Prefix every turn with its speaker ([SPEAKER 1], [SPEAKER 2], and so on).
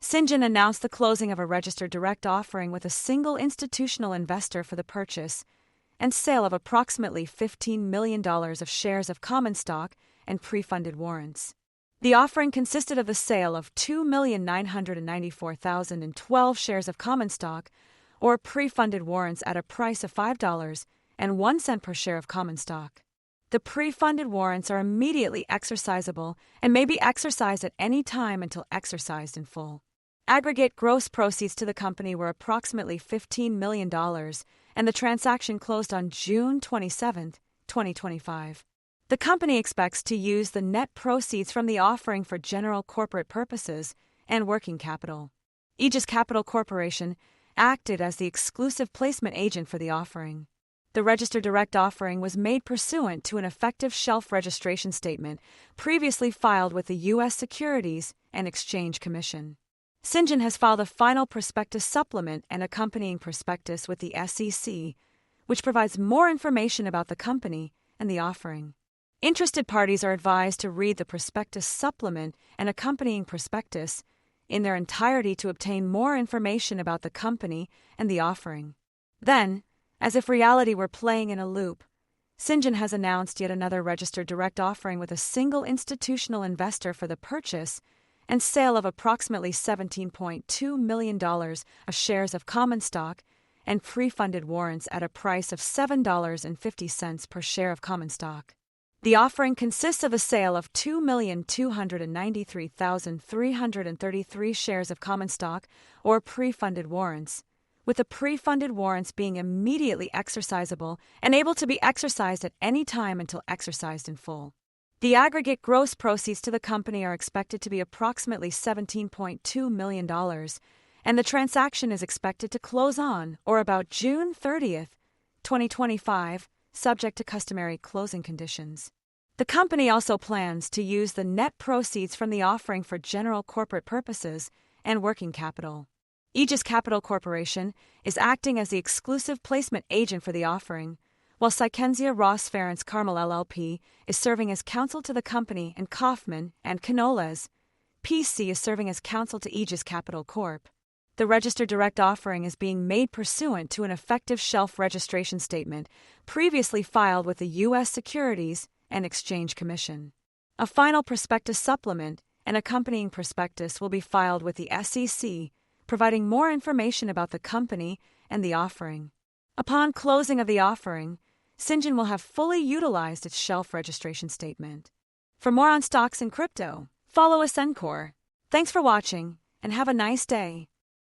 [SPEAKER 1] Cyngn announced the closing of a registered direct offering with a single institutional investor for the purchase and sale of approximately $15 million of shares of common stock and pre-funded warrants. The offering consisted of the sale of 2,994,012 shares of common stock or pre-funded warrants at a price of $5.01 per share of common stock. The pre-funded warrants are immediately exercisable and may be exercised at any time until exercised in full. Aggregate gross proceeds to the company were approximately $15 million, and the transaction closed on June 27, 2025. The company expects to use the net proceeds from the offering for general corporate purposes and working capital. Aegis Capital Corporation acted as the exclusive placement agent for the offering. The registered direct offering was made pursuant to an effective shelf registration statement previously filed with the U.S. Securities and Exchange Commission. Cyngn has filed a final prospectus supplement and accompanying prospectus with the SEC, which provides more information about the company and the offering. Interested parties are advised to read the prospectus supplement and accompanying prospectus in their entirety to obtain more information about the company and the offering. Then, as if reality were playing in a loop, Cyngn has announced yet another registered direct offering with a single institutional investor for the purchase and sale of approximately $17.2 million of shares of common stock and pre-funded warrants at a price of $7.50 per share of common stock. The offering consists of a sale of 2,293,333 shares of common stock or pre-funded warrants, with the pre-funded warrants being immediately exercisable and able to be exercised at any time until exercised in full. The aggregate gross proceeds to the company are expected to be approximately $17.2 million, and the transaction is expected to close on or about June 30, 2025, subject to customary closing conditions. The company also plans to use the net proceeds from the offering for general corporate purposes and working capital. Aegis Capital Corporation is acting as the exclusive placement agent for the offering, while Cyngn Ross Ference Carmel LLP is serving as counsel to the company, and Kaufman and Canoles, PC is serving as counsel to Aegis Capital Corp. The registered direct offering is being made pursuant to an effective shelf registration statement previously filed with the U.S. Securities and Exchange Commission. A final prospectus supplement and accompanying prospectus will be filed with the SEC, providing more information about the company and the offering. Upon closing of the offering, Cyngn will have fully utilized its shelf registration statement. For more on stocks and crypto, follow Ascencore. Thanks for watching, and have a nice day.